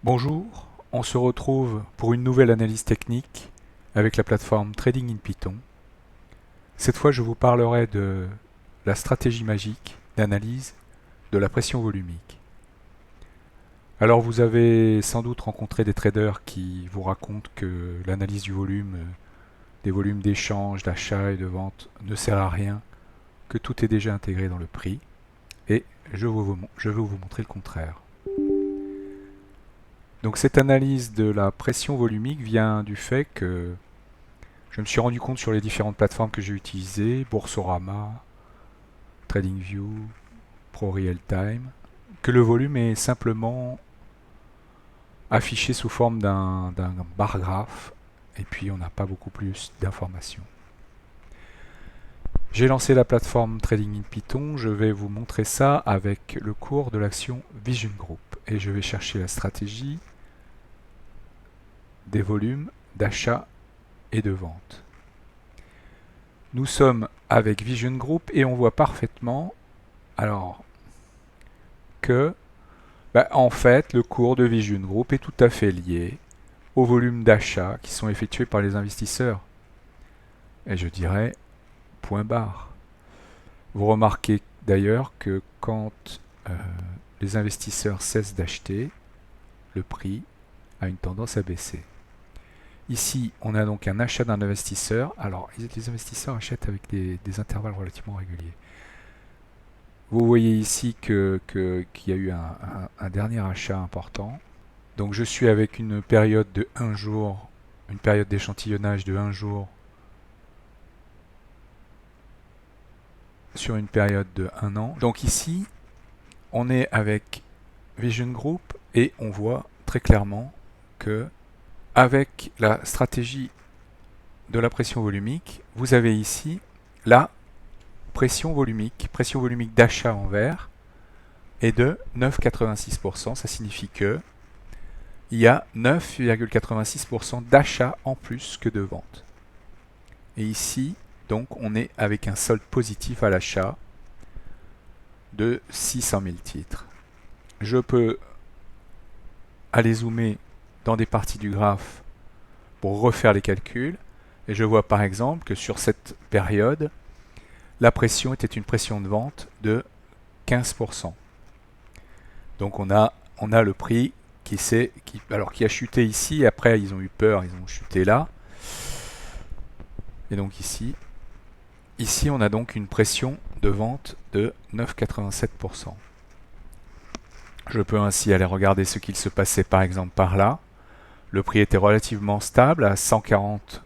Bonjour, on se retrouve pour une nouvelle analyse technique avec la plateforme Trading in Python. Cette fois, je vous parlerai de la stratégie magique d'analyse de la pression volumique. Alors, vous avez sans doute rencontré des traders qui vous racontent que l'analyse du volume, des volumes d'échange, d'achat et de vente ne sert à rien, que tout est déjà intégré dans le prix. Et je vais vous montrer le contraire. Donc cette analyse de la pression volumique vient du fait que je me suis rendu compte sur les différentes plateformes que j'ai utilisées, Boursorama, TradingView, ProRealTime, que le volume est simplement affiché sous forme d'un bar graphe et puis on n'a pas beaucoup plus d'informations. J'ai lancé la plateforme Trading in Python, je vais vous montrer ça avec le cours de l'action Vision Group et je vais chercher la stratégie des volumes d'achat et de vente. Nous sommes avec Vision Group et on voit parfaitement alors que en fait le cours de Vision Group est tout à fait lié au volume d'achat qui sont effectués par les investisseurs. Et je dirais point barre. Vous remarquez d'ailleurs que quand les investisseurs cessent d'acheter, le prix a une tendance à baisser. Ici, on a donc un achat d'un investisseur. Alors, les investisseurs achètent avec des intervalles relativement réguliers. Vous voyez ici qu'il y a eu un dernier achat important. Donc je suis avec une période de 1 jour, une période d'échantillonnage de 1 jour sur une période de 1 an. Donc ici, on est avec Vision Group et on voit très clairement que avec la stratégie de la pression volumique, vous avez ici la pression volumique d'achat en vert est de 9,86%. Ça signifie que il y a 9,86% d'achat en plus que de vente. Et ici, donc, on est avec un solde positif à l'achat de 600 000 titres. Je peux aller zoomer dans des parties du graphe pour refaire les calculs. Et je vois par exemple que sur cette période, la pression était une pression de vente de 15%. Donc on a le prix qui a chuté ici, et après ils ont eu peur, ils ont chuté là. Et donc ici on a donc une pression de vente de 9,87%. Je peux ainsi aller regarder ce qu'il se passait par exemple par là. Le prix était relativement stable à 140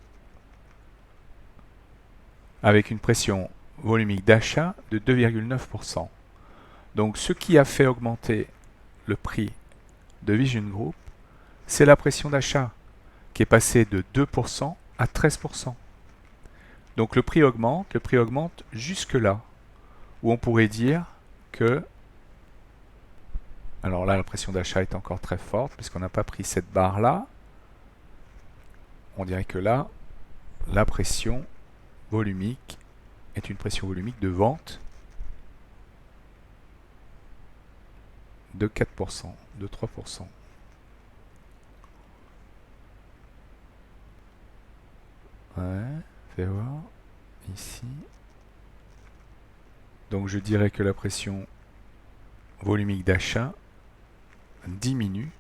avec une pression volumique d'achat de 2,9%. Donc ce qui a fait augmenter le prix de Vision Group, c'est la pression d'achat qui est passée de 2% à 13%. Donc le prix augmente jusque là, où on pourrait dire que, alors là la pression d'achat est encore très forte puisqu'on n'a pas pris cette barre là, on dirait que là, la pression volumique est une pression volumique de vente de 4%, de 3%. Ouais, fais voir, ici. Donc je dirais que la pression volumique d'achat diminue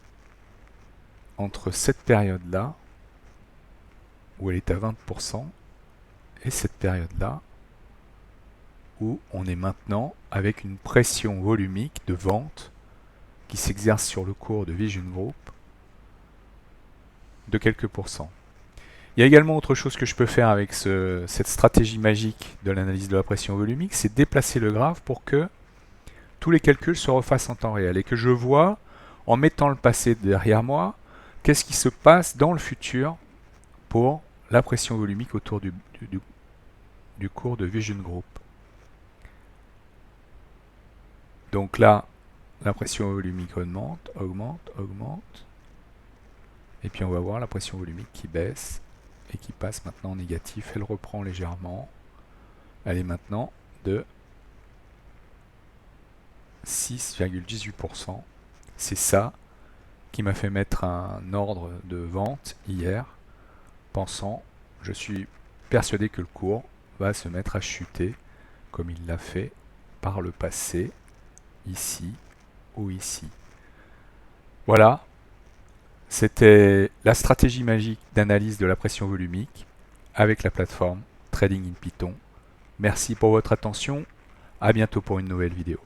entre cette période-là, où elle est à 20%, et cette période-là, où on est maintenant avec une pression volumique de vente qui s'exerce sur le cours de Vision Group de quelques pourcents. Il y a également autre chose que je peux faire avec cette stratégie magique de l'analyse de la pression volumique, c'est déplacer le graphe pour que tous les calculs se refassent en temps réel et que je vois, en mettant le passé derrière moi, qu'est-ce qui se passe dans le futur pour la pression volumique autour du cours de Vision Group. Donc là, la pression volumique augmente. Et puis on va voir la pression volumique qui baisse et qui passe maintenant en négatif. Elle reprend légèrement. Elle est maintenant de 6,18%. C'est ça qui m'a fait mettre un ordre de vente hier, pensant, je suis persuadé que le cours va se mettre à chuter, comme il l'a fait par le passé, ici ou ici. Voilà, c'était la stratégie magique d'analyse de la pression volumique avec la plateforme Trading in Python. Merci pour votre attention, à bientôt pour une nouvelle vidéo.